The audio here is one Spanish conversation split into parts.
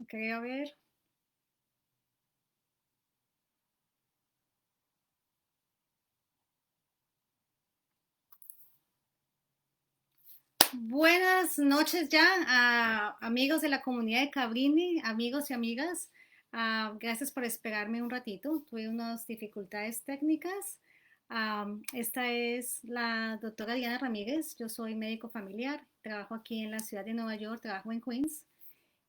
Quería ver. Buenas noches ya a amigos de la comunidad de Cabrini, amigos y amigas. Gracias por esperarme un ratito. Tuve unas dificultades técnicas. Esta es la doctora Diana Ramírez. Yo soy médico familiar. Trabajo aquí en la ciudad de Nueva York, trabajo en Queens.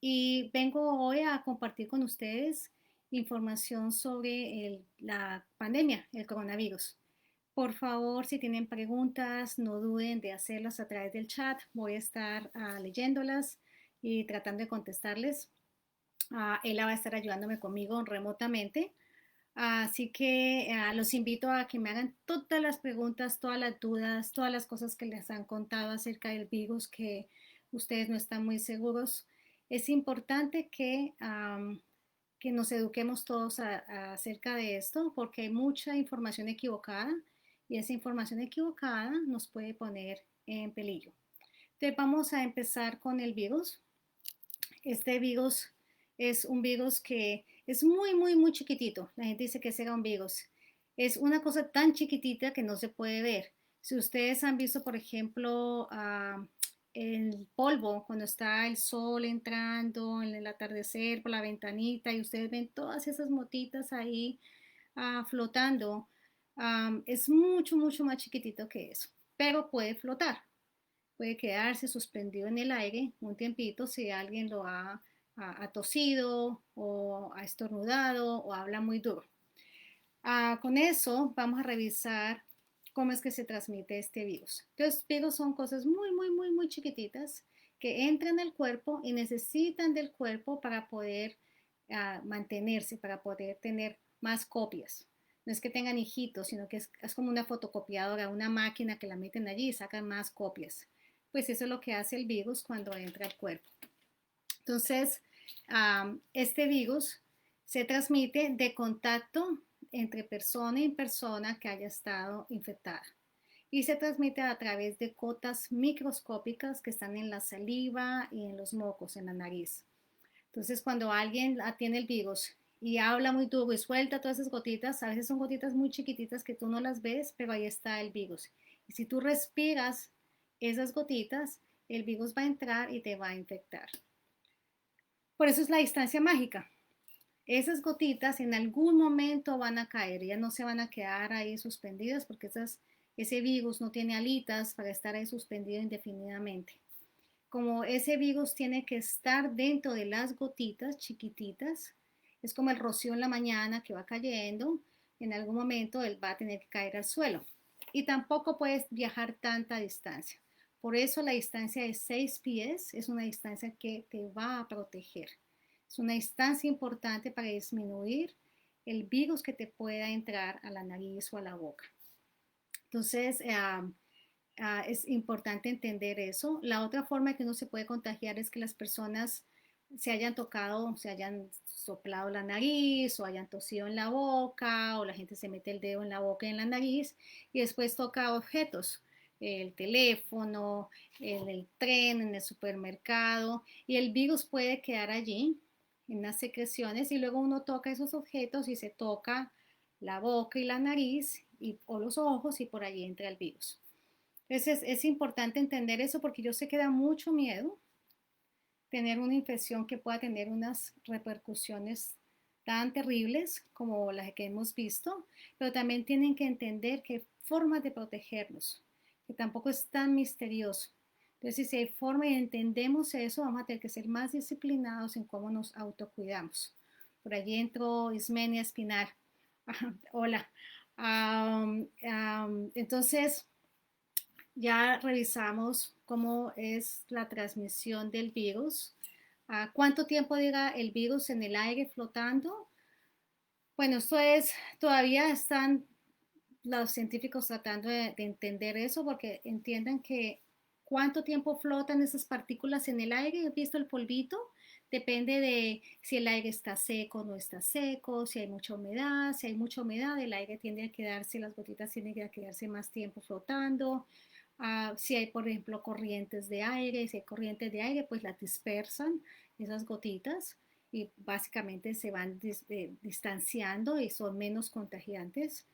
Y vengo hoy a compartir con ustedes información sobre la pandemia, el coronavirus. Por favor, si tienen preguntas, no duden de hacerlas a través del chat. Voy a estar leyéndolas y tratando de contestarles. Ella va a estar ayudándome conmigo remotamente. Así que los invito a que me hagan todas las preguntas, todas las dudas, todas las cosas que les han contado acerca del virus que ustedes no están muy seguros. Es importante que nos eduquemos todos acerca de esto porque hay mucha información equivocada y esa información equivocada nos puede poner en peligro. Entonces vamos a empezar con el virus. Este virus es un virus que es muy chiquitito. La gente dice que será un virus. Es una cosa tan chiquitita que no se puede ver. Si ustedes han visto, por ejemplo, el polvo cuando está el sol entrando en el atardecer por la ventanita y ustedes ven todas esas motitas ahí flotando, es mucho más chiquitito que eso, pero puede flotar, puede quedarse suspendido en el aire un tiempito si alguien lo ha tosido o ha estornudado o habla muy duro. Con eso vamos a revisar cómo es que se transmite este virus. Entonces, virus son cosas muy chiquititas que entran al cuerpo y necesitan del cuerpo para poder mantenerse, para poder tener más copias. No es que tengan hijitos, sino que es como una fotocopiadora, una máquina que la meten allí y sacan más copias. Pues eso es lo que hace el virus cuando entra al cuerpo. Entonces, este virus se transmite de contacto entre persona y persona que haya estado infectada y se transmite a través de gotas microscópicas que están en la saliva y en los mocos, en la nariz. Entonces, cuando alguien tiene el virus y habla muy duro y suelta todas esas gotitas, a veces son gotitas muy chiquititas que tú no las ves, pero ahí está el virus. Y si tú respiras esas gotitas, el virus va a entrar y te va a infectar. Por eso es la distancia mágica. Esas gotitas en algún momento van a caer, ya no se van a quedar ahí suspendidas porque ese virus no tiene alitas para estar ahí suspendido indefinidamente. Como ese virus tiene que estar dentro de las gotitas chiquititas, es como el rocío en la mañana que va cayendo, en algún momento él va a tener que caer al suelo. Y tampoco puedes viajar tanta distancia. Por eso la distancia de 6 pies es una distancia que te va a proteger. Es una distancia importante para disminuir el virus que te pueda entrar a la nariz o a la boca. Entonces, es importante entender eso. La otra forma que uno se puede contagiar es que las personas se hayan tocado, se hayan soplado la nariz o hayan tosido en la boca o la gente se mete el dedo en la boca y en la nariz y después toca objetos, el teléfono, en el tren, en el supermercado y el virus puede quedar allí en las secreciones y luego uno toca esos objetos y se toca la boca y la nariz o los ojos y por allí entra el virus. Entonces es importante entender eso porque yo sé que da mucho miedo tener una infección que pueda tener unas repercusiones tan terribles como las que hemos visto, pero también tienen que entender que hay formas de protegernos, que tampoco es tan misterioso. Entonces, si hay forma y entendemos eso, vamos a tener que ser más disciplinados en cómo nos autocuidamos. Por allí entró Ismenia Espinar. Hola. Entonces, ya revisamos cómo es la transmisión del virus. ¿Cuánto tiempo diga el virus en el aire flotando? Bueno, todavía están los científicos tratando de entender eso porque entienden que cuánto tiempo flotan esas partículas en el aire. ¿Has visto el polvito? Depende de si el aire está seco o no está seco, si hay mucha humedad. Si hay mucha humedad, el aire tiende a quedarse, las gotitas tienden a quedarse más tiempo flotando. Si hay, por ejemplo, corrientes de aire, si hay corrientes de aire, pues las dispersan esas gotitas y básicamente se van distanciando y son menos contagiantes.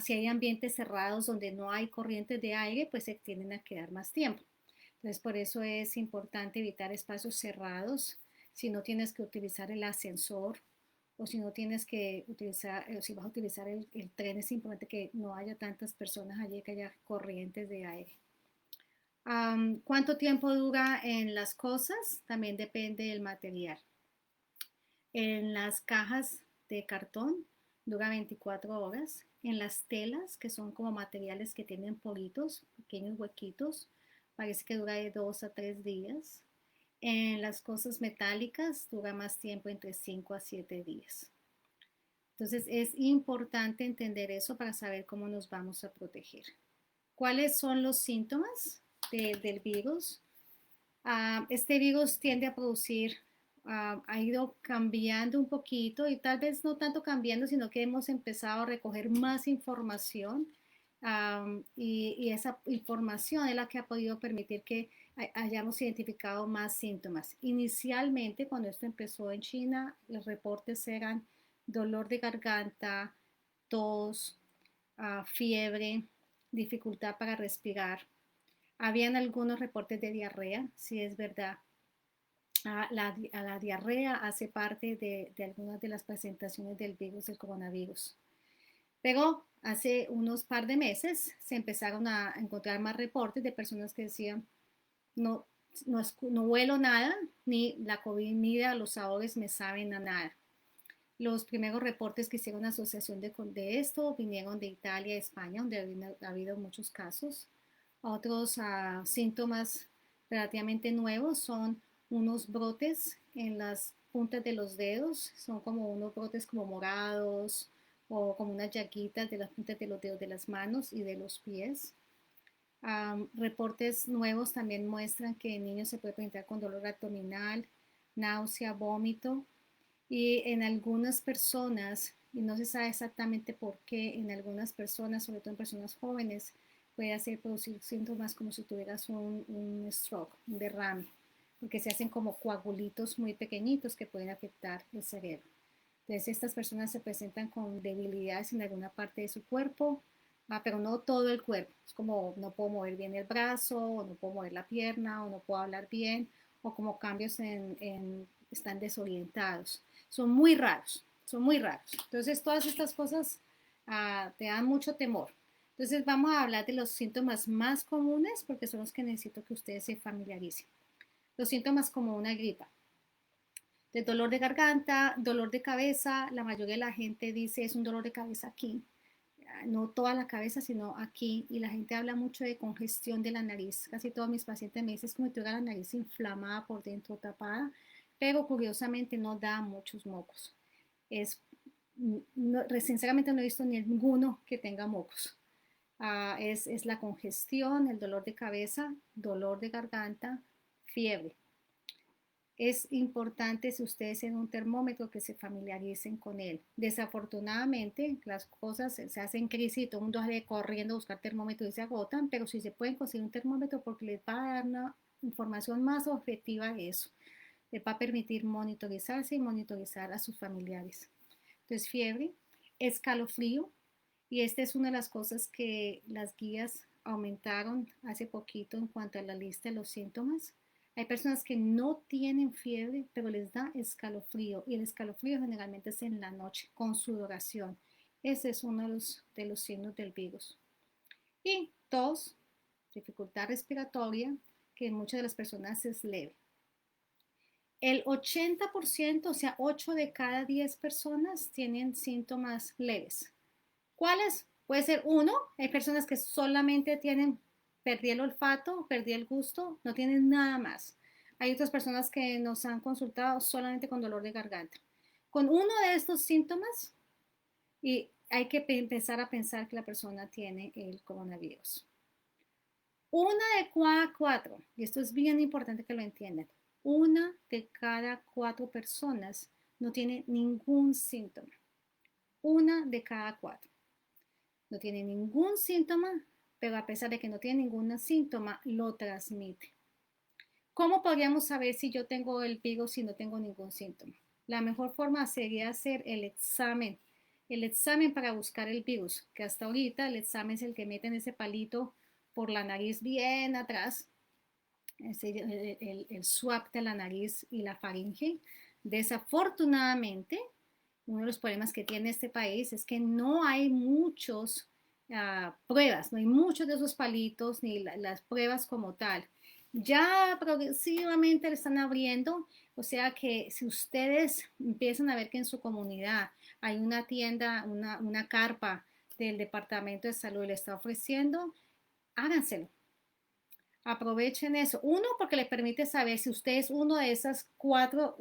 Si hay ambientes cerrados donde no hay corrientes de aire, pues se tienden a quedar más tiempo. Entonces, por eso es importante evitar espacios cerrados. Si no tienes que utilizar el ascensor o si no tienes que utilizar, si vas a utilizar el tren, es importante que no haya tantas personas allí, que haya corrientes de aire. ¿Cuánto tiempo dura en las cosas? También depende del material. En las cajas de cartón dura 24 horas. En las telas, que son como materiales que tienen poritos, pequeños huequitos, parece que dura de 2 a 3 días. En las cosas metálicas dura más tiempo, entre 5 a 7 días. Entonces es importante entender eso para saber cómo nos vamos a proteger. ¿Cuáles son los síntomas del virus? Este virus tiende a producir, ha ido cambiando un poquito y tal vez no tanto cambiando, sino que hemos empezado a recoger más información y esa información es la que ha podido permitir que hayamos identificado más síntomas. Inicialmente, cuando esto empezó en China, los reportes eran dolor de garganta, tos, fiebre, dificultad para respirar. Habían algunos reportes de diarrea, si es verdad. La diarrea hace parte de algunas de las presentaciones del virus, del coronavirus. Pero hace unos par de meses se empezaron a encontrar más reportes de personas que decían, no, no huelo nada, ni la comida, los sabores me saben a nada. Los primeros reportes que hicieron asociación de esto vinieron de Italia y España, donde ha habido muchos casos. Otros síntomas relativamente nuevos son unos brotes en las puntas de los dedos, son como unos brotes como morados o como unas llaguitas de las puntas de los dedos de las manos y de los pies. Reportes nuevos también muestran que en niños se puede presentar con dolor abdominal, náusea, vómito y en algunas personas, y no se sabe exactamente por qué, en algunas personas, sobre todo en personas jóvenes, puede hacer producir síntomas como si tuvieras un stroke, un derrame, porque se hacen como coagulitos muy pequeñitos que pueden afectar el cerebro. Entonces, estas personas se presentan con debilidades en alguna parte de su cuerpo, pero no todo el cuerpo. Es como no puedo mover bien el brazo, o no puedo mover la pierna, o no puedo hablar bien, o como cambios están desorientados. Son muy raros, son muy raros. Entonces, todas estas cosas te dan mucho temor. Entonces, vamos a hablar de los síntomas más comunes porque son los que necesito que ustedes se familiaricen. Los síntomas como una gripa, de dolor de garganta, dolor de cabeza, la mayoría de la gente dice es un dolor de cabeza aquí, no toda la cabeza, sino aquí, y la gente habla mucho de congestión de la nariz. Casi todos mis pacientes me dicen es como si tuviera la nariz inflamada por dentro, tapada, pero curiosamente no da muchos mocos. Sinceramente no he visto ninguno que tenga mocos. Es la congestión, el dolor de cabeza, dolor de garganta, fiebre. Es importante, si ustedes tienen un termómetro, que se familiaricen con él. Desafortunadamente, las cosas se hacen crisis y todo el mundo sale corriendo a buscar termómetro y se agotan, pero si se pueden conseguir un termómetro porque les va a dar una información más objetiva de eso. Les va a permitir monitorizarse y monitorizar a sus familiares. Entonces, fiebre, escalofrío, y esta es una de las cosas que las guías aumentaron hace poquito en cuanto a la lista de los síntomas. Hay personas que no tienen fiebre, pero les da escalofrío y el escalofrío generalmente es en la noche con sudoración. Ese es uno de los signos del virus. Y tos, dificultad respiratoria, que en muchas de las personas es leve. El 80%, o sea, 8 de cada 10 personas tienen síntomas leves. ¿Cuáles? Puede ser uno, hay personas que solamente perdí el olfato, perdí el gusto, no tienen nada más. Hay otras personas que nos han consultado solamente con dolor de garganta. Con uno de estos síntomas, y hay que empezar a pensar que la persona tiene el coronavirus. Una de cada cuatro, y esto es bien importante que lo entiendan, una de cada 4 personas no tiene ningún síntoma. Una de cada 4. No tiene ningún síntoma, pero a pesar de que no tiene ningún síntoma, lo transmite. ¿Cómo podríamos saber si yo tengo el virus si no tengo ningún síntoma? la mejor forma sería hacer el examen para buscar el virus, que hasta ahorita el examen es el que meten ese palito por la nariz bien atrás, es el swab de la nariz y la faringe. Desafortunadamente, uno de los problemas que tiene este país es que no hay muchos pruebas, no hay muchos de esos palitos ni las pruebas como tal. Ya progresivamente le están abriendo, o sea que si ustedes empiezan a ver que en su comunidad hay una tienda, una carpa del Departamento de Salud le está ofreciendo, háganselo. Aprovechen eso. Uno, porque le permite saber si usted es uno de esos cuatro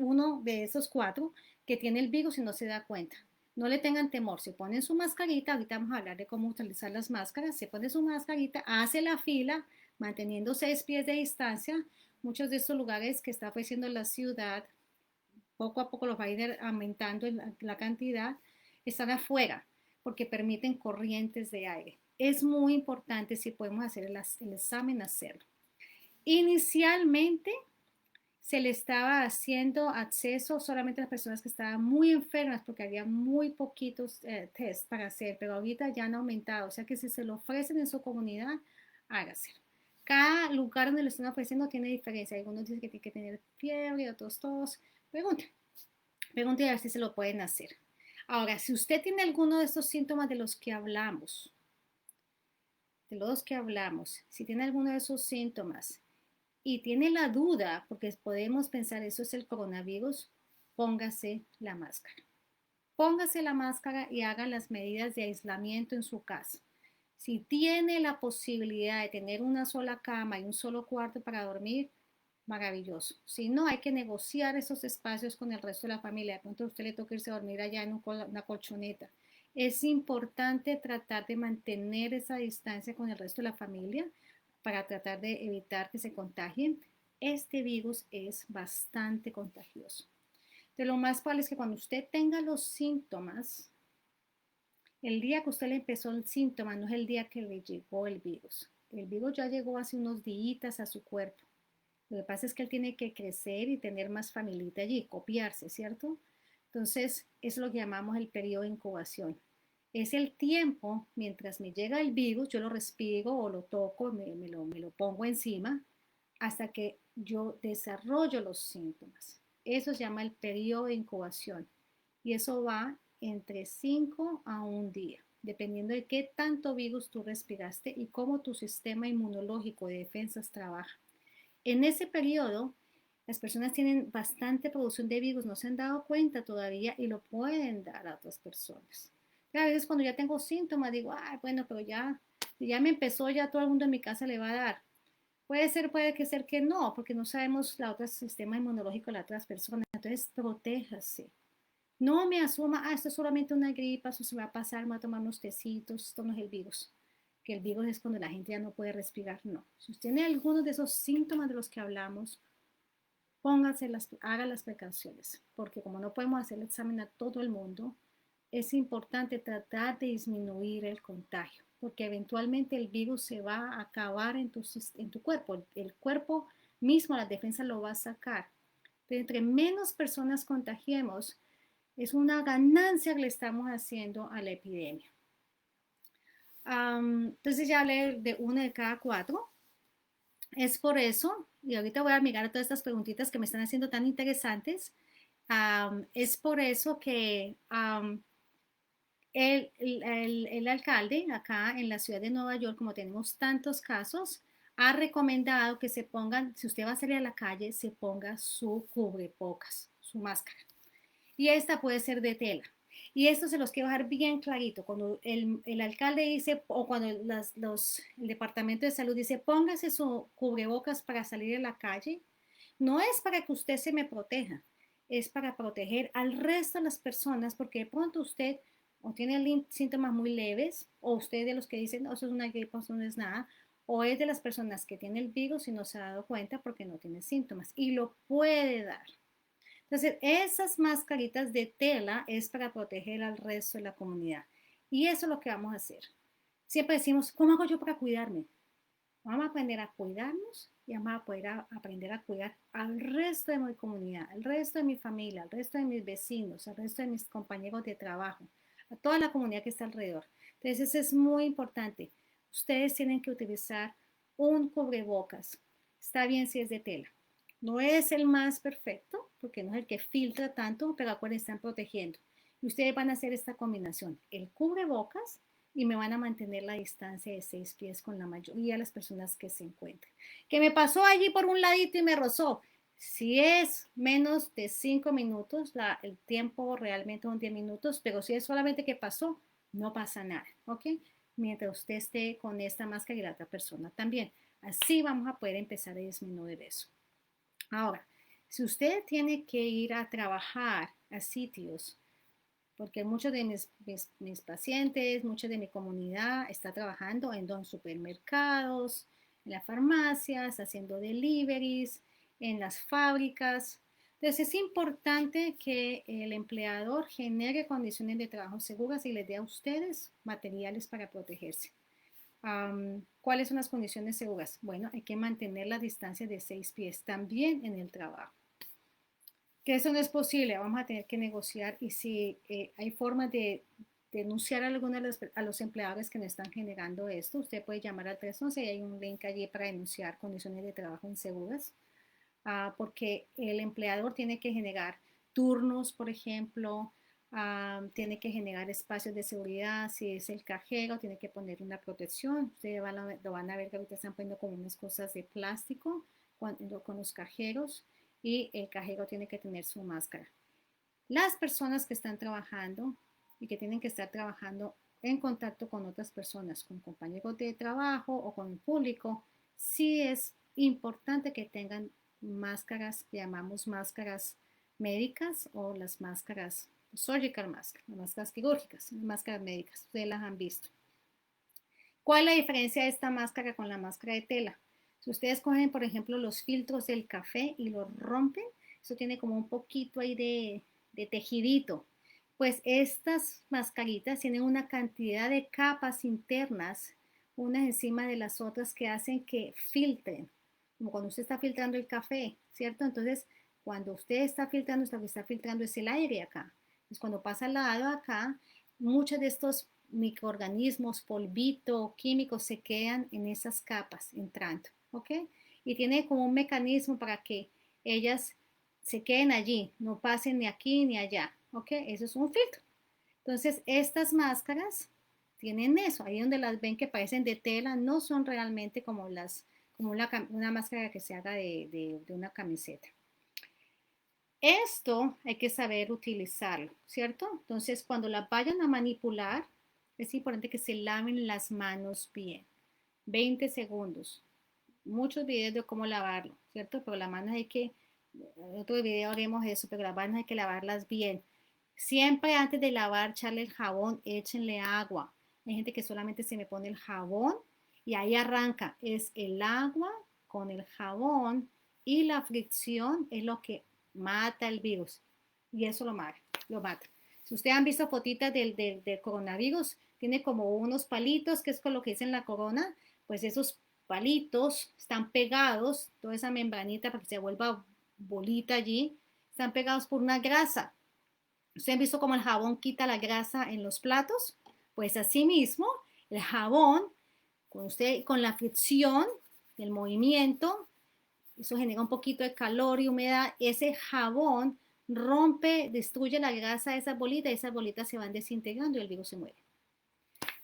que tiene el virus y no se da cuenta. No le tengan temor. Se ponen su mascarita, ahorita vamos a hablar de cómo utilizar las máscaras. Se pone su mascarita, hace la fila, manteniendo 6 pies de distancia. Muchos de estos lugares que está ofreciendo la ciudad, poco a poco los va a ir aumentando la cantidad, están afuera porque permiten corrientes de aire. Es muy importante si podemos hacer el examen, hacerlo. Inicialmente se le estaba haciendo acceso solamente a las personas que estaban muy enfermas porque había muy poquitos test para hacer, pero ahorita ya han aumentado, o sea que si se lo ofrecen en su comunidad, hágaselo. Cada lugar donde lo están ofreciendo tiene diferencia. Algunos dicen que tiene que tener fiebre, otros tos. Pregunte a ver si se lo pueden hacer. Ahora, si usted tiene alguno de estos síntomas si tiene alguno de esos síntomas y tiene la duda, porque podemos pensar eso es el coronavirus, póngase la máscara. Póngase la máscara y haga las medidas de aislamiento en su casa. Si tiene la posibilidad de tener una sola cama y un solo cuarto para dormir, maravilloso. Si no, hay que negociar esos espacios con el resto de la familia. De pronto a usted le toca irse a dormir allá en una colchoneta. Es importante tratar de mantener esa distancia con el resto de la familia para tratar de evitar que se contagien. Este virus es bastante contagioso. De lo más probable es que cuando usted tenga los síntomas, el día que usted le empezó el síntoma no es el día que le llegó el virus. El virus ya llegó hace unos días a su cuerpo. Lo que pasa es que él tiene que crecer y tener más familia allí, copiarse, ¿cierto? Entonces, eso es lo que llamamos el periodo de incubación. Es el tiempo, mientras me llega el virus, yo lo respiro o lo toco, me lo pongo encima, hasta que yo desarrollo los síntomas. Eso se llama el periodo de incubación. Y eso va entre 5 a 1 día, dependiendo de qué tanto virus tú respiraste y cómo tu sistema inmunológico de defensas trabaja. En ese periodo, las personas tienen bastante producción de virus, no se han dado cuenta todavía y lo pueden dar a otras personas. A veces cuando ya tengo síntomas digo, ay, bueno, pero ya me empezó, ya todo el mundo en mi casa le va a dar. Puede ser que no, porque no sabemos el otro sistema inmunológico de las otras personas. Entonces, protéjase. No me asuma, esto es solamente una gripa, eso se va a pasar, me voy a tomar unos tecitos, esto no es el virus. Que el virus es cuando la gente ya no puede respirar, no. Si usted tiene algunos de esos síntomas de los que hablamos, haga las precauciones, porque como no podemos hacer el examen a todo el mundo, es importante tratar de disminuir el contagio, porque eventualmente el virus se va a acabar en tu cuerpo, el cuerpo mismo, la defensa lo va a sacar. Pero entre menos personas contagiemos, es una ganancia que le estamos haciendo a la epidemia. Entonces ya hablé de una de cada cuatro. Es por eso, y ahorita voy a mirar todas estas preguntitas que me están haciendo tan interesantes. Es por eso que el alcalde acá en la ciudad de Nueva York, como tenemos tantos casos, ha recomendado que se pongan, si usted va a salir a la calle, se ponga su cubrebocas, su máscara. Y esta puede ser de tela. Y esto se los quiero dejar bien clarito. Cuando el alcalde dice, o cuando el Departamento de Salud dice, póngase su cubrebocas para salir a la calle, no es para que usted se me proteja, es para proteger al resto de las personas, porque de pronto usted o tiene síntomas muy leves, o usted es de los que dicen, no, eso es una gripa, eso no es nada, o es de las personas que tiene el virus y no se ha dado cuenta porque no tiene síntomas y lo puede dar. Entonces, esas mascaritas de tela es para proteger al resto de la comunidad. Y eso es lo que vamos a hacer. Siempre decimos, ¿cómo hago yo para cuidarme? Vamos a aprender a cuidarnos y vamos a poder aprender a cuidar al resto de mi comunidad, al resto de mi familia, al resto de mis vecinos, al resto de mis compañeros de trabajo, a toda la comunidad que está alrededor. Entonces, eso es muy importante. Ustedes tienen que utilizar un cubrebocas. Está bien si es de tela. No es el más perfecto, porque no es el que filtra tanto, pero acuérdense, están protegiendo. Y ustedes van a hacer esta combinación, el cubrebocas y me van a mantener la distancia de 6 pies con la mayoría de las personas que se encuentren. Que me pasó allí por un ladito y me rozó. Si es menos de 5 minutos, el tiempo realmente son 10 minutos, pero si es solamente que pasó, no pasa nada, ¿ok? Mientras usted esté con esta máscara y la otra persona también. Así vamos a poder empezar a disminuir eso. Ahora, si usted tiene que ir a trabajar a sitios porque muchos de mis pacientes, mucha de mi comunidad está trabajando en los supermercados, en las farmacias, haciendo deliveries, en las fábricas. Entonces es importante que el empleador genere condiciones de trabajo seguras y les dé a ustedes materiales para protegerse. ¿Cuáles son las condiciones seguras? Bueno, hay que mantener la distancia de 6 pies también en el trabajo. Que eso no es posible, vamos a tener que negociar y si hay formas de denunciar a algunos a los empleadores que no están generando esto, usted puede llamar al 311 y hay un link allí para denunciar condiciones de trabajo inseguras, porque el empleador tiene que generar turnos, por ejemplo, tiene que generar espacios de seguridad, si es el cajero, tiene que poner una protección, ustedes lo van a ver que ahorita están poniendo como unas cosas de plástico con los cajeros y el cajero tiene que tener su máscara. Las personas que están trabajando y que tienen que estar trabajando en contacto con otras personas, con compañeros de trabajo o con el público, sí es importante que tengan máscaras que llamamos máscaras médicas o las máscaras surgical mask, las máscaras quirúrgicas, las máscaras médicas, ustedes las han visto. ¿Cuál es la diferencia de esta máscara con la máscara de tela? Si ustedes cogen, por ejemplo, los filtros del café y los rompen, eso tiene como un poquito ahí de tejidito. Pues estas mascaritas tienen una cantidad de capas internas, unas encima de las otras, que hacen que filtren, como cuando usted está filtrando el café, ¿cierto? Entonces, cuando usted está filtrando, lo que está filtrando es el aire acá. Entonces, cuando pasa al lado acá, muchos de estos microorganismos, polvito, químicos se quedan en esas capas entrando, ¿ok? Y tiene como un mecanismo para que ellas se queden allí, no pasen ni aquí ni allá, ¿ok? Eso es un filtro. Entonces, estas máscaras tienen eso, ahí donde las ven que parecen de tela, no son realmente como una máscara que se haga de una camiseta. Esto hay que saber utilizarlo, ¿cierto? Entonces, cuando la vayan a manipular, es importante que se laven las manos bien. 20 segundos. Muchos videos de cómo lavarlo, ¿cierto? Pero las manos hay que, en otro video haremos eso, pero las manos hay que lavarlas bien. Siempre antes de lavar, echarle el jabón, échenle agua. Hay gente que solamente se me pone el jabón y ahí arranca. Es el agua con el jabón y la fricción es lo que mata el virus. Y eso lo mata, lo mata. Si ustedes han visto fotitas del coronavirus, tiene como unos palitos, que es con lo que dicen la corona, pues esos palitos están pegados, toda esa membranita para que se vuelva bolita allí, están pegados por una grasa. ¿Ustedes han visto cómo el jabón quita la grasa en los platos? Pues así mismo, el jabón, con la fricción, el movimiento, eso genera un poquito de calor y humedad. Ese jabón rompe, destruye la grasa de esas bolitas se van desintegrando y el virus se muere.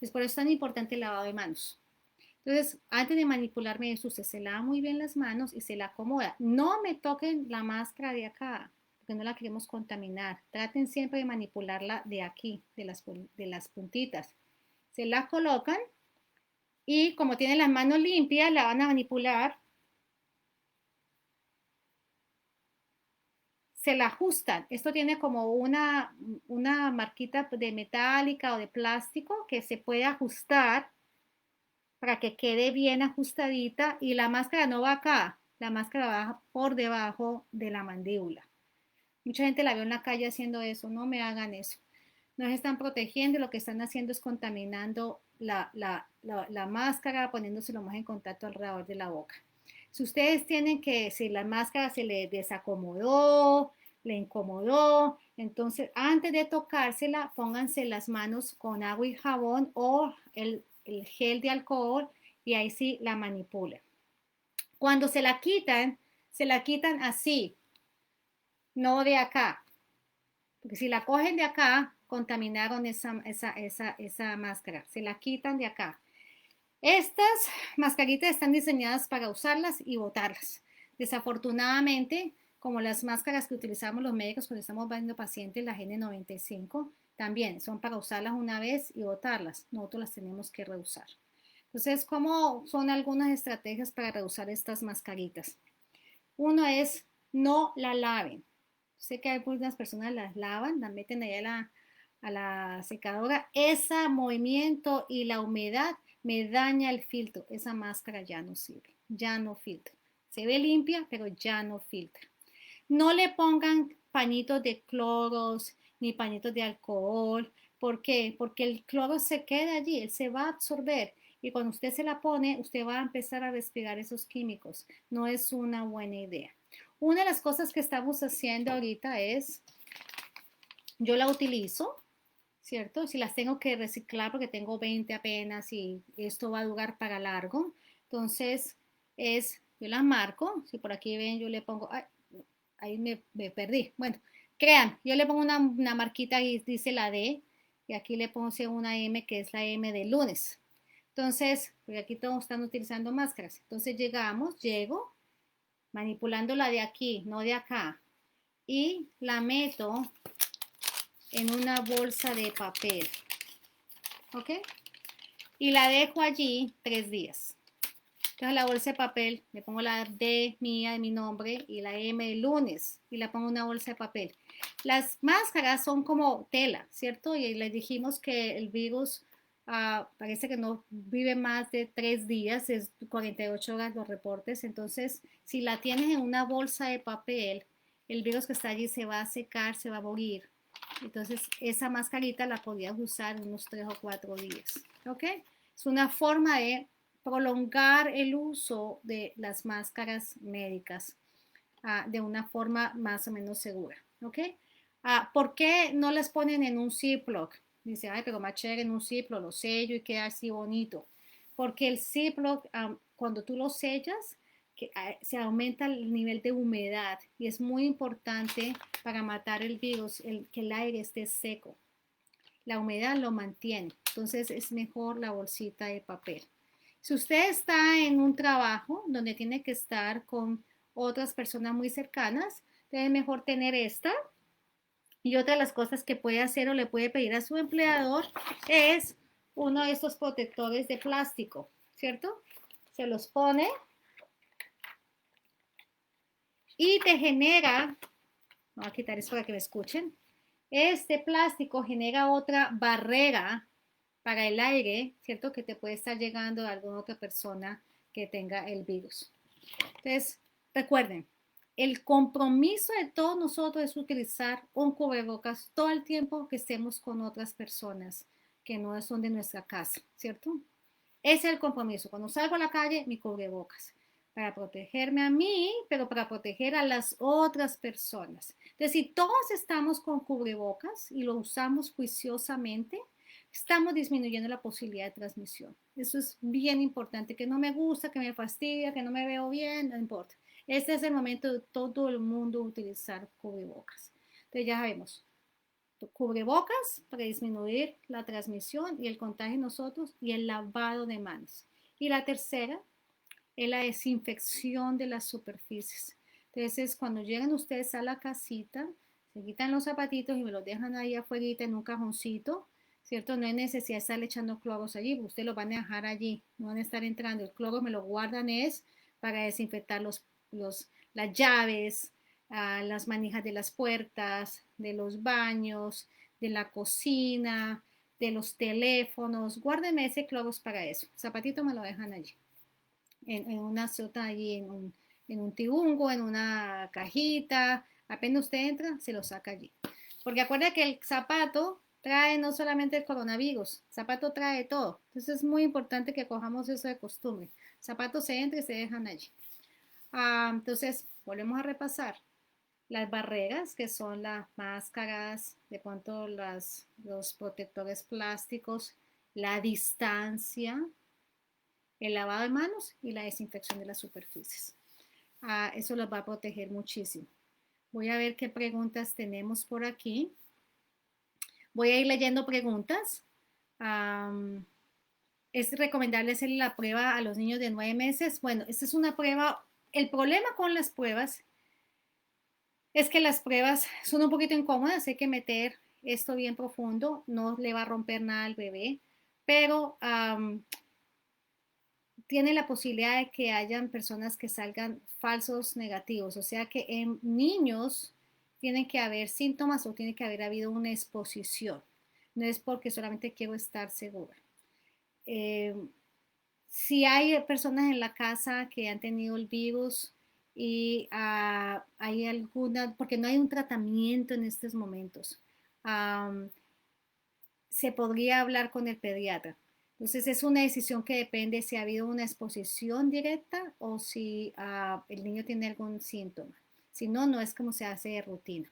Es por eso es tan importante el lavado de manos. Entonces, antes de manipularme eso, usted se lava muy bien las manos y se la acomoda. No me toquen la máscara de acá, porque no la queremos contaminar. Traten siempre de manipularla de aquí, de las puntitas. Se la colocan y como tienen las manos limpias, la van a manipular. Se la ajustan. Esto tiene como una marquita de metálica o de plástico que se puede ajustar para que quede bien ajustadita y la máscara no va acá, la máscara va por debajo de la mandíbula. Mucha gente la veo en la calle haciendo eso, no me hagan eso. No se están protegiendo, lo que están haciendo es contaminando la máscara poniéndoselo más en contacto alrededor de la boca. Si ustedes tienen que, si la máscara se le desacomodó, le incomodó, entonces antes de tocársela, pónganse las manos con agua y jabón o el gel de alcohol y ahí sí la manipulan. Cuando se la quitan así, no de acá. Porque si la cogen de acá, contaminaron esa máscara. Se la quitan de acá. Estas mascaritas están diseñadas para usarlas y botarlas. Desafortunadamente, como las máscaras que utilizamos los médicos cuando estamos viendo pacientes, la N95, también son para usarlas una vez y botarlas. Nosotros las tenemos que reusar. Entonces, ¿cómo son algunas estrategias para reusar estas mascaritas? Uno es no la laven. Sé que algunas personas las lavan, las meten ahí a la secadora. Ese movimiento y la humedad me daña el filtro. Esa máscara ya no sirve, ya no filtra. Se ve limpia, pero ya no filtra. No le pongan pañitos de cloros ni pañitos de alcohol. ¿Por qué? Porque el cloro se queda allí, él se va a absorber y cuando usted se la pone, usted va a empezar a respirar esos químicos. No es una buena idea. Una de las cosas que estamos haciendo ahorita es, yo la utilizo, ¿cierto? Si las tengo que reciclar porque tengo 20 apenas y esto va a durar para largo, entonces yo las marco, si por aquí ven, yo le pongo, ay, ahí me perdí. Bueno, crean, yo le pongo una marquita y dice la D, y aquí le pongo una M que es la M de lunes. Entonces, porque aquí todos están utilizando máscaras. Entonces llego, manipulando la de aquí, no de acá, y la meto en una bolsa de papel, ¿ok? Y la dejo allí 3 días. Entonces la bolsa de papel, le pongo la D mía de mi nombre y la M de lunes y la pongo en una bolsa de papel. Las máscaras son como tela, ¿cierto? Y les dijimos que el virus parece que no vive más de 3 días, es 48 horas los reportes. Entonces, si la tienes en una bolsa de papel, el virus que está allí se va a secar, se va a morir. Entonces, esa mascarita la podías usar unos 3 o 4 días, ¿ok? Es una forma de prolongar el uso de las máscaras médicas de una forma más o menos segura, ¿ok? ¿Por qué no las ponen en un Ziploc? Dice, ay, pero más chévere en un Ziploc, lo sello y queda así bonito. Porque el Ziploc, cuando tú lo sellas, se aumenta el nivel de humedad y es muy importante para matar el virus que el aire esté seco. La humedad lo mantiene, entonces es mejor la bolsita de papel. Si usted está en un trabajo donde tiene que estar con otras personas muy cercanas, es mejor tener esta. Y otra de las cosas que puede hacer o le puede pedir a su empleador es uno de estos protectores de plástico, ¿cierto? Se los pone y te genera, voy a quitar esto para que me escuchen, este plástico genera otra barrera para el aire, ¿cierto? Que te puede estar llegando a alguna otra persona que tenga el virus. Entonces, recuerden, el compromiso de todos nosotros es utilizar un cubrebocas todo el tiempo que estemos con otras personas que no son de nuestra casa, ¿cierto? Ese es el compromiso. Cuando salgo a la calle, mi cubrebocas. Para protegerme a mí, pero para proteger a las otras personas. Entonces, si todos estamos con cubrebocas y lo usamos juiciosamente, estamos disminuyendo la posibilidad de transmisión. Eso es bien importante, que no me gusta, que me fastidia, que no me veo bien, no importa. Este es el momento de todo el mundo utilizar cubrebocas. Entonces ya sabemos, cubrebocas para disminuir la transmisión y el contagio en nosotros y el lavado de manos. Y la tercera es la desinfección de las superficies. Entonces, cuando llegan ustedes a la casita, se quitan los zapatitos y me los dejan ahí afuera en un cajoncito, ¿cierto? No hay necesidad de estar echando cloros allí, porque ustedes los van a dejar allí, no van a estar entrando. El cloro me lo guardan es para desinfectar las llaves, las manijas de las puertas, de los baños, de la cocina, de los teléfonos. Guárdenme ese cloro para eso. El zapatito me lo dejan allí en una sota allí, en un tibungo, en una cajita. Apenas usted entra, se lo saca allí. Porque acuerda que el zapato trae no solamente el coronavirus, zapato trae todo. Entonces es muy importante que cojamos eso de costumbre. Zapatos se entran y se dejan allí. Entonces, volvemos a repasar las barreras, que son las máscaras, de pronto los protectores plásticos, la distancia, el lavado de manos y la desinfección de las superficies. Eso los va a proteger muchísimo. Voy a ver qué preguntas tenemos por aquí. Voy a ir leyendo preguntas. Es recomendable hacer la prueba a los niños de 9 meses. Bueno, esta es una prueba. El problema con las pruebas es que las pruebas son un poquito incómodas. Hay que meter esto bien profundo. No le va a romper nada al bebé. Pero tiene la posibilidad de que hayan personas que salgan falsos negativos. O sea que en niños tienen que haber síntomas o tiene que haber habido una exposición. No es porque solamente quiero estar segura. Si hay personas en la casa que han tenido el virus y hay alguna, porque no hay un tratamiento en estos momentos, se podría hablar con el pediatra. Entonces es una decisión que depende si ha habido una exposición directa o si el niño tiene algún síntoma. Si no, no es como se hace de rutina.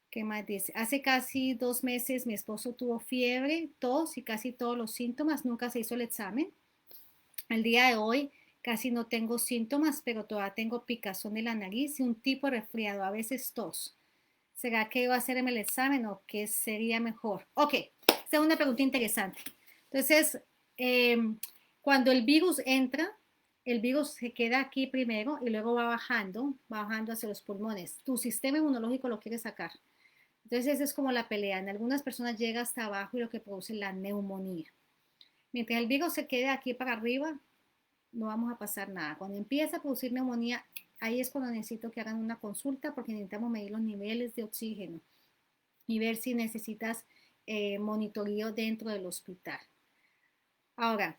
¿Qué más dice? Hace casi 2 meses mi esposo tuvo fiebre, tos y casi todos los síntomas. Nunca se hizo el examen. Al día de hoy casi no tengo síntomas, pero todavía tengo picazón de la nariz y un tipo de resfriado, a veces tos. ¿Será que iba a hacerme el examen o qué sería mejor? Ok, esta es una pregunta interesante. Entonces, cuando el virus entra, el virus se queda aquí primero y luego va bajando hacia los pulmones. Tu sistema inmunológico lo quiere sacar. Entonces, esa es como la pelea. En algunas personas llega hasta abajo y lo que produce la neumonía. Mientras el virus se quede aquí para arriba, no vamos a pasar nada. Cuando empieza a producir neumonía, ahí es cuando necesito que hagan una consulta porque necesitamos medir los niveles de oxígeno y ver si necesitas monitoreo dentro del hospital. Ahora,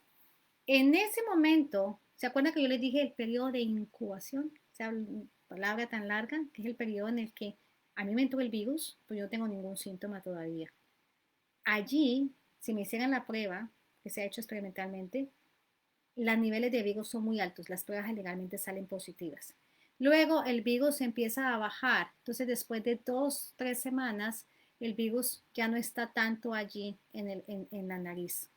en ese momento, ¿se acuerdan que yo les dije el periodo de incubación? O sea, palabra tan larga, que es el periodo en el que a mí me entró el virus, pues yo no tengo ningún síntoma todavía. Allí, si me hicieran la prueba, que se ha hecho experimentalmente, los niveles de virus son muy altos, las pruebas generalmente salen positivas. Luego el virus empieza a bajar, entonces después de 2, 3 semanas, el virus ya no está tanto allí en la nariz.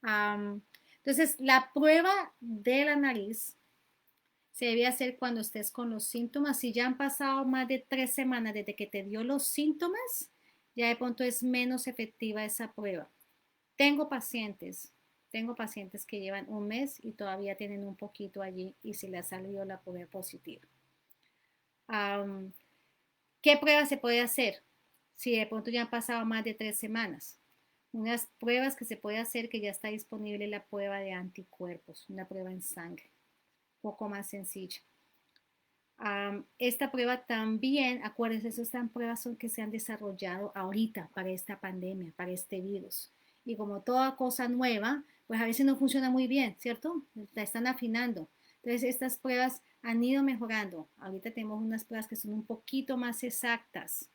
Entonces, la prueba de la nariz se debe hacer cuando estés con los síntomas. Si ya han pasado más de 3 semanas desde que te dio los síntomas, ya de pronto es menos efectiva esa prueba. Tengo pacientes que llevan un mes y todavía tienen un poquito allí y se les ha salido la prueba positiva. ¿Qué prueba se puede hacer si de pronto ya han pasado más de 3 semanas? Unas pruebas que se puede hacer, que ya está disponible, la prueba de anticuerpos, una prueba en sangre, un poco más sencilla. Esta prueba también, acuérdense, estas pruebas son que se han desarrollado ahorita para esta pandemia, para este virus. Y como toda cosa nueva, pues a veces no funciona muy bien, ¿cierto? La están afinando. Entonces, estas pruebas han ido mejorando. Ahorita tenemos unas pruebas que son un poquito más exactas.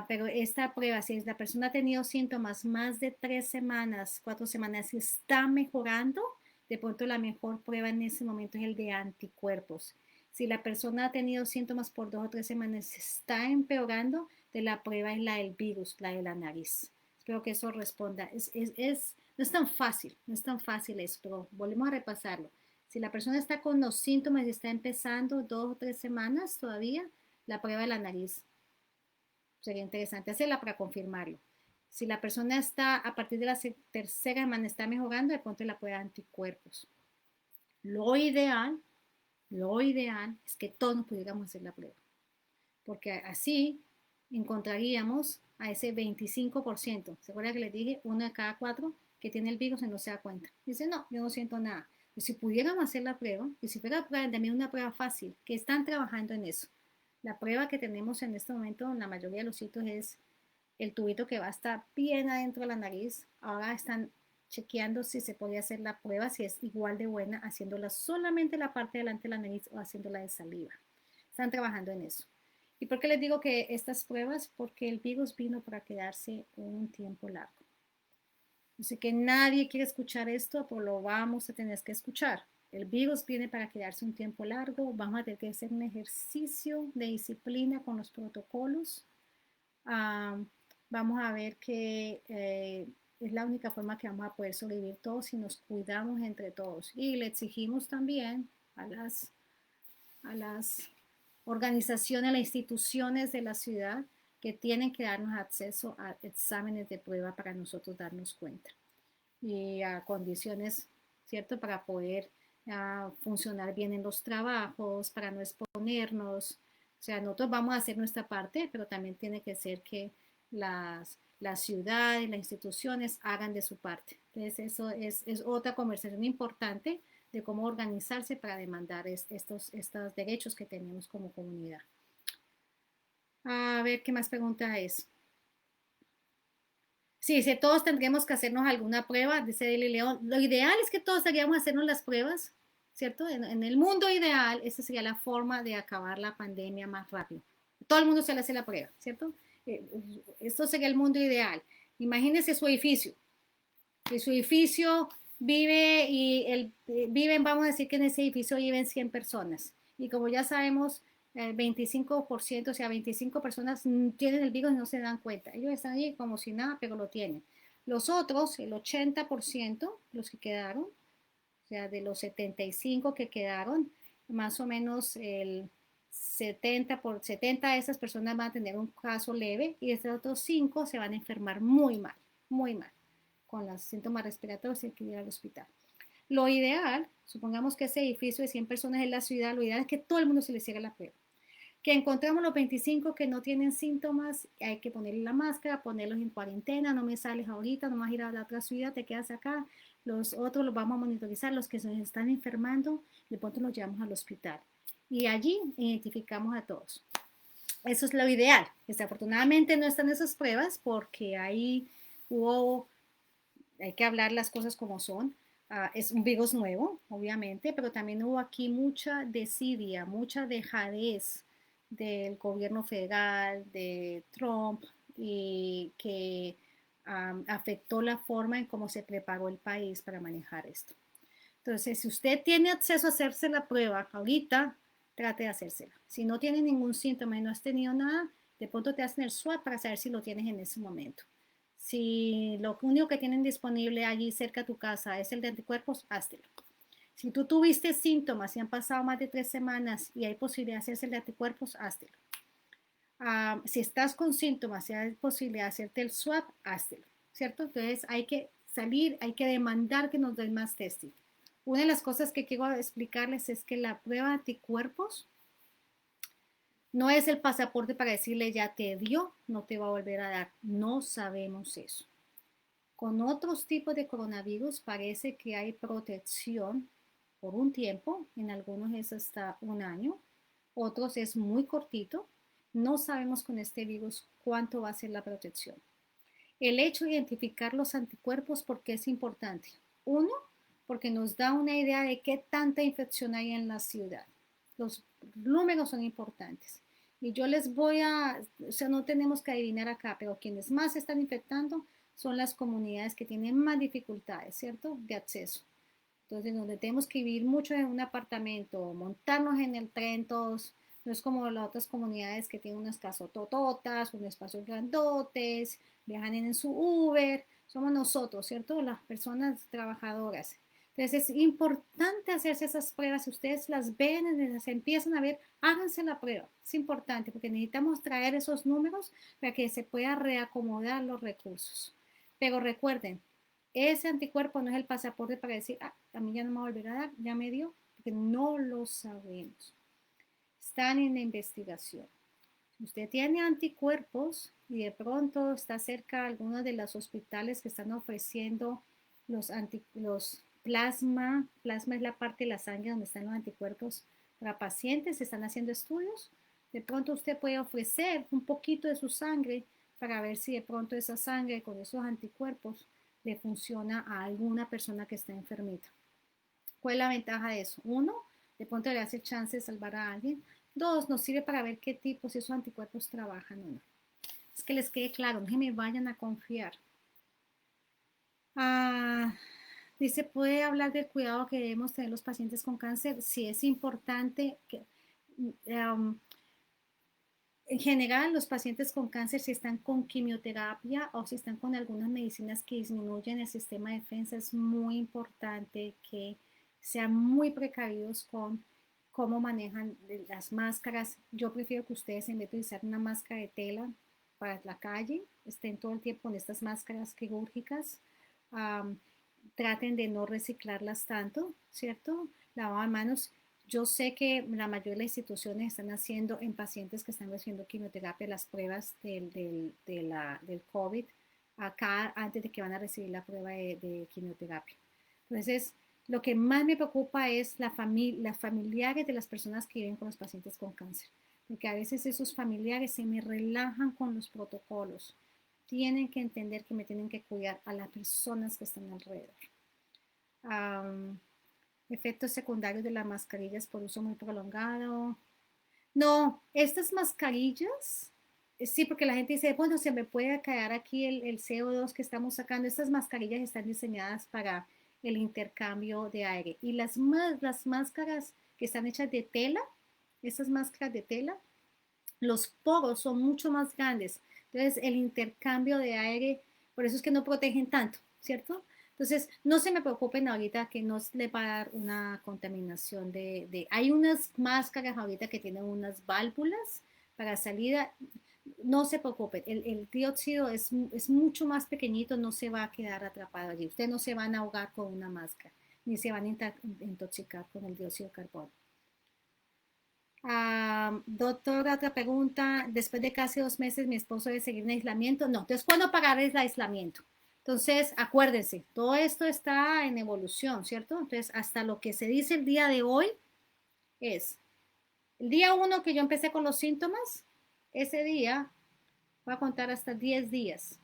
Pero esta prueba, si la persona ha tenido síntomas más de 3 semanas, 4 semanas, si está mejorando, de pronto la mejor prueba en ese momento es el de anticuerpos. Si la persona ha tenido síntomas por 2 o 3 semanas, se está empeorando, de la prueba es la del virus, la de la nariz. Espero que eso responda. No es tan fácil, no es tan fácil eso, pero volvemos a repasarlo. Si la persona está con los síntomas y está empezando 2 o 3 semanas todavía, la prueba de la nariz sería interesante hacerla para confirmarlo. Si la persona está a partir de la tercera semana está mejorando, de pronto la prueba de anticuerpos. Lo ideal es que todos pudiéramos hacer la prueba, porque así encontraríamos a ese 25%. ¿Se acuerdan que les dije? 1 de cada 4 que tiene el virus y no se da cuenta. Dice, no, yo no siento nada. Pues si pudiéramos hacer la prueba, y si fuera también una prueba fácil, que están trabajando en eso. La prueba que tenemos en este momento en la mayoría de los sitios es el tubito que va a estar bien adentro de la nariz. Ahora están chequeando si se podía hacer la prueba, si es igual de buena haciéndola solamente la parte delante de la nariz o haciéndola de saliva. Están trabajando en eso. ¿Y por qué les digo que estas pruebas? Porque el virus vino para quedarse un tiempo largo. Así que nadie quiere escuchar esto, pero lo vamos a tener que escuchar. El virus viene para quedarse un tiempo largo. Vamos a tener que hacer un ejercicio de disciplina con los protocolos. Ah, vamos a ver que es la única forma que vamos a poder sobrevivir todos si nos cuidamos entre todos. Y le exigimos también a las organizaciones, a las instituciones de la ciudad que tienen que darnos acceso a exámenes de prueba para nosotros darnos cuenta y a condiciones, ¿cierto? Para poder funcionar bien en los trabajos, para no exponernos. O sea, nosotros vamos a hacer nuestra parte, pero también tiene que ser que la ciudad y las instituciones hagan de su parte. Entonces, eso es otra conversación importante de cómo organizarse para demandar estos derechos que tenemos como comunidad. A ver, ¿qué más pregunta es? Sí, si todos tendremos que hacernos alguna prueba, dice Deli León. Lo ideal es que todos deberíamos hacernos las pruebas, ¿cierto? En el mundo ideal, esa sería la forma de acabar la pandemia más rápido. Todo el mundo se le hace la prueba, ¿cierto? Esto sería el mundo ideal. Imagínese su edificio. En su edificio viven, vamos a decir que en ese edificio viven 100 personas. Y como ya sabemos, el 25%, o sea, 25 personas tienen el virus y no se dan cuenta. Ellos están ahí como si nada, pero lo tienen. Los otros, el 80%, los que quedaron, o sea, de los 75 que quedaron, más o menos el 70 de esas personas van a tener un caso leve y estos otros 5 se van a enfermar muy mal, con los síntomas respiratorios y que ir al hospital. Lo ideal, supongamos que ese edificio de 100 personas en la ciudad, lo ideal es que todo el mundo se le hiciera la prueba. Que encontramos los 25 que no tienen síntomas, hay que ponerle la máscara, ponerlos en cuarentena, no me sales ahorita, no vas a ir a la otra ciudad, te quedas acá. Los otros los vamos a monitorizar, los que se están enfermando, de pronto los llevamos al hospital. Y allí identificamos a todos. Eso es lo ideal. Desafortunadamente no están esas pruebas porque ahí hay que hablar las cosas como son. Es un virus nuevo, obviamente, pero también hubo aquí mucha desidia, mucha dejadez del gobierno federal, de Trump, y que afectó la forma en cómo se preparó el país para manejar esto. Entonces, si usted tiene acceso a hacerse la prueba ahorita, trate de hacérsela. Si no tiene ningún síntoma y no has tenido nada, de pronto te hacen el swab para saber si lo tienes en ese momento. Si lo único que tienen disponible allí cerca de tu casa es el de anticuerpos, háztelo. Si tú tuviste síntomas y han pasado más de 3 semanas y hay posibilidad de hacerse el de anticuerpos, háztelo. Si estás con síntomas y hay posibilidad de hacerte el swab, háztelo, ¿cierto? Entonces hay que salir, hay que demandar que nos den más testing. Una de las cosas que quiero explicarles es que la prueba de anticuerpos no es el pasaporte para decirle ya te dio, no te va a volver a dar. No sabemos eso. Con otros tipos de coronavirus parece que hay protección por un tiempo, en algunos es hasta un año, otros es muy cortito. No sabemos con este virus cuánto va a ser la protección. El hecho de identificar los anticuerpos, ¿por qué es importante? Uno, porque nos da una idea de qué tanta infección hay en la ciudad. Los números son importantes. Y yo les voy o sea, no tenemos que adivinar acá, pero quienes más se están infectando son las comunidades que tienen más dificultades, ¿cierto? De acceso. Entonces, donde tenemos que vivir mucho en un apartamento, montarnos en el tren todos, no es como las otras comunidades que tienen unas casotototas, un espacio grandotes, viajan en su Uber, somos nosotros, ¿cierto? Las personas trabajadoras. Entonces es importante hacerse esas pruebas. Si ustedes las ven, las empiezan a ver, háganse la prueba. Es importante porque necesitamos traer esos números para que se pueda reacomodar los recursos. Pero recuerden, ese anticuerpo no es el pasaporte para decir, a mí ya no me va a volver a dar, ya me dio, porque no lo sabemos. Están en la investigación. Si usted tiene anticuerpos y de pronto está cerca de algunos de los hospitales que están ofreciendo los plasma es la parte de la sangre donde están los anticuerpos para pacientes, se están haciendo estudios, de pronto usted puede ofrecer un poquito de su sangre para ver si de pronto esa sangre con esos anticuerpos le funciona a alguna persona que está enfermita. ¿Cuál es la ventaja de eso? Uno, de pronto le hace chance de salvar a alguien, Dos, nos sirve para ver qué tipos de esos anticuerpos trabajan o no. Es que les quede claro, no se me vayan a confiar. Ah, dice, ¿puede hablar del cuidado que debemos tener los pacientes con cáncer? Sí, es importante que, um, en general, los pacientes con cáncer, si están con quimioterapia o si están con algunas medicinas que disminuyen el sistema de defensa, es muy importante que sean muy precavidos con cómo manejan las máscaras. Yo prefiero que ustedes, en vez de utilizar una máscara de tela para la calle, estén todo el tiempo con estas máscaras quirúrgicas. Um, Traten de no reciclarlas tanto, ¿cierto? Lavado de manos. Yo sé que la mayoría de las instituciones están haciendo en pacientes que están recibiendo quimioterapia las pruebas del COVID acá antes de que van a recibir la prueba de quimioterapia. Entonces, lo que más me preocupa es las familiares de las personas que viven con los pacientes con cáncer, porque a veces esos familiares se me relajan con los protocolos. Tienen que entender que me tienen que cuidar a las personas que están alrededor. Um, Efectos secundarios de las mascarillas por uso muy prolongado. No, estas mascarillas, sí, porque la gente dice, bueno, se me puede caer aquí el CO2 que estamos sacando. Estas mascarillas están diseñadas para el intercambio de aire. Y las máscaras que están hechas de tela, estas máscaras de tela, los poros son mucho más grandes. Entonces, el intercambio de aire, por eso es que no protegen tanto, ¿cierto? Entonces, no se me preocupen ahorita que no le va a dar una contaminación Hay unas máscaras ahorita que tienen unas válvulas para salida. No se preocupen, el dióxido es mucho más pequeñito, no se va a quedar atrapado allí. Ustedes no se van a ahogar con una máscara, ni se van a intoxicar con el dióxido de carbono. Doctora, otra pregunta. Después de casi 2 meses, mi esposo debe seguir en aislamiento. No, entonces, ¿cuándo pagar el aislamiento? Entonces, acuérdense, todo esto está en evolución, ¿cierto? Entonces, hasta lo que se dice el día de hoy es, el día 1 que yo empecé con los síntomas, ese día voy a contar hasta 10 días.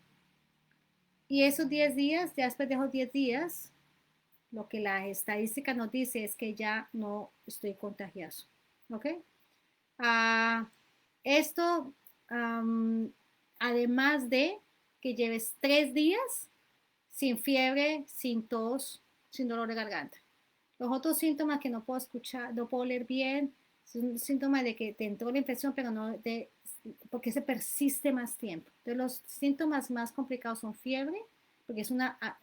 Y esos 10 días, ya después de esos 10 días, lo que la estadística nos dice es que ya no estoy contagiado. ¿Ok? Uh, Esto, además de que lleves 3 días sin fiebre, sin tos, sin dolor de garganta. Los otros síntomas que no puedo escuchar, no puedo leer bien, son síntomas de que te entró la infección, pero no de, porque se persiste más tiempo. Entonces, los síntomas más complicados son fiebre, porque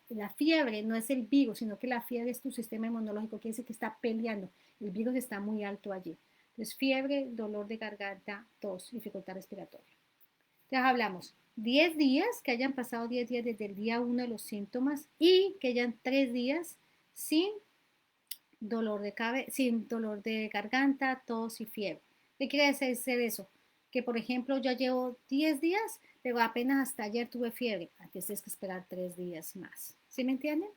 la fiebre no es el virus, sino que la fiebre es tu sistema inmunológico, quiere decir que está peleando. El virus está muy alto allí. Entonces, fiebre, dolor de garganta, tos, dificultad respiratoria. Entonces, hablamos 10 días, que hayan pasado 10 días desde el día 1 de los síntomas y que hayan 3 días sin sin dolor de garganta, tos y fiebre. ¿Qué quiere decir eso? Que, por ejemplo, yo llevo 10 días, pero apenas hasta ayer tuve fiebre. Antes tienes que esperar 3 días más. ¿Sí me entienden?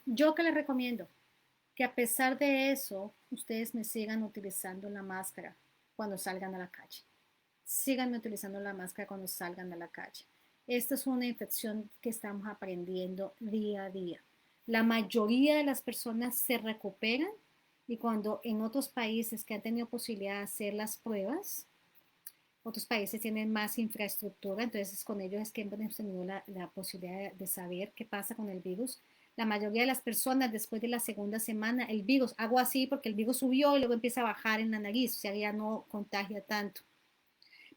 Yo que les recomiendo que a pesar de eso, ustedes me sigan utilizando la máscara cuando salgan a la calle. Sigan utilizando la máscara cuando salgan a la calle. Esta es una infección que estamos aprendiendo día a día. La mayoría de las personas se recuperan y cuando en otros países que han tenido posibilidad de hacer las pruebas, otros países tienen más infraestructura, entonces con ellos es que hemos tenido la posibilidad de saber qué pasa con el virus. La mayoría de las personas después de la segunda semana, el virus, hago así porque el virus subió y luego empieza a bajar en la nariz, o sea, ya no contagia tanto.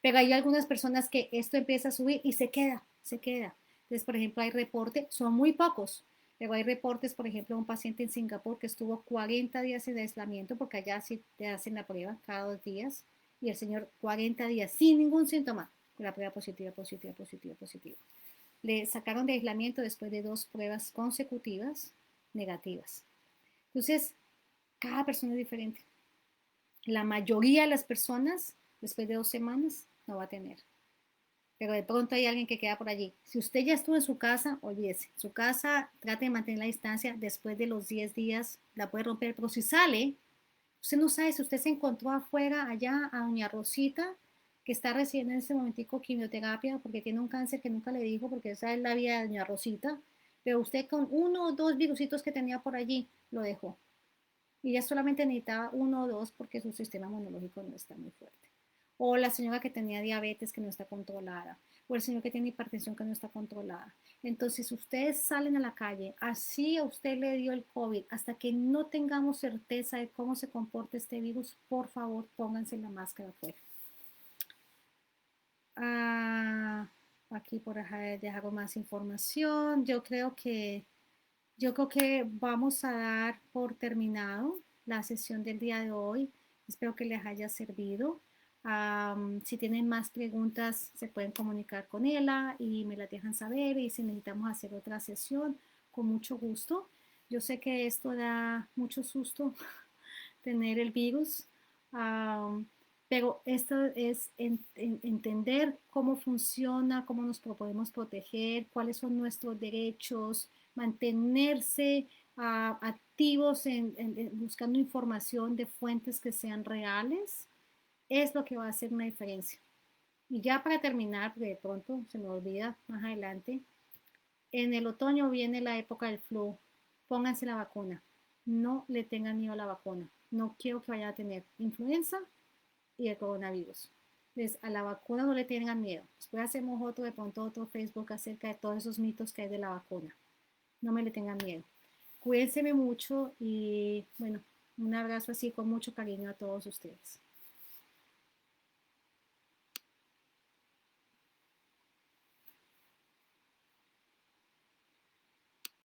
Pero hay algunas personas que esto empieza a subir y se queda, se queda. Entonces, por ejemplo, hay reportes, son muy pocos, pero hay reportes, por ejemplo, un paciente en Singapur que estuvo 40 días en aislamiento, porque allá sí te hacen la prueba cada 2 días, y el señor 40 días sin ningún síntoma, con la prueba positiva, positiva, positiva, positiva. Le sacaron de aislamiento después de 2 pruebas consecutivas negativas. Entonces, cada persona es diferente. La mayoría de las personas, después de 2 semanas, no va a tener. Pero de pronto hay alguien que queda por allí. Si usted ya estuvo en su casa, olvídese. Su casa, trate de mantener la distancia. Después de los 10 días, la puede romper. Pero si sale, usted no sabe si usted se encontró afuera, allá, a doña Rosita, que está recibiendo en ese momentico quimioterapia, porque tiene un cáncer que nunca le dijo, porque esa es la vida de doña Rosita. Pero usted con 1 o 2 virusitos que tenía por allí, lo dejó. y ella solamente necesitaba uno o dos porque su sistema inmunológico no está muy fuerte. O la señora que tenía diabetes que no está controlada, o el señor que tiene hipertensión que no está controlada. Entonces, si ustedes salen a la calle, así a usted le dio el COVID, hasta que no tengamos certeza de cómo se comporta este virus, por favor, pónganse la máscara afuera. Ah, aquí por acá dejo más información. Yo creo que vamos a dar por terminado la sesión del día de hoy. Espero que les haya servido. Si tienen más preguntas, se pueden comunicar con ella y me las dejan saber. Y si necesitamos hacer otra sesión, con mucho gusto. Yo sé que esto da mucho susto, tener el virus, pero esto es entender cómo funciona, cómo nos podemos proteger, cuáles son nuestros derechos, mantenerse activos buscando información de fuentes que sean reales, es lo que va a hacer una diferencia. Y ya para terminar, porque de pronto se me olvida más adelante, en el otoño viene la época del flu. Pónganse la vacuna. No le tengan miedo a la vacuna. No quiero que vayan a tener influenza y el coronavirus. Entonces, a la vacuna no le tengan miedo. Después hacemos otro, de pronto otro Facebook acerca de todos esos mitos que hay de la vacuna. No me le tengan miedo. Cuídense mucho y bueno, un abrazo así con mucho cariño a todos ustedes.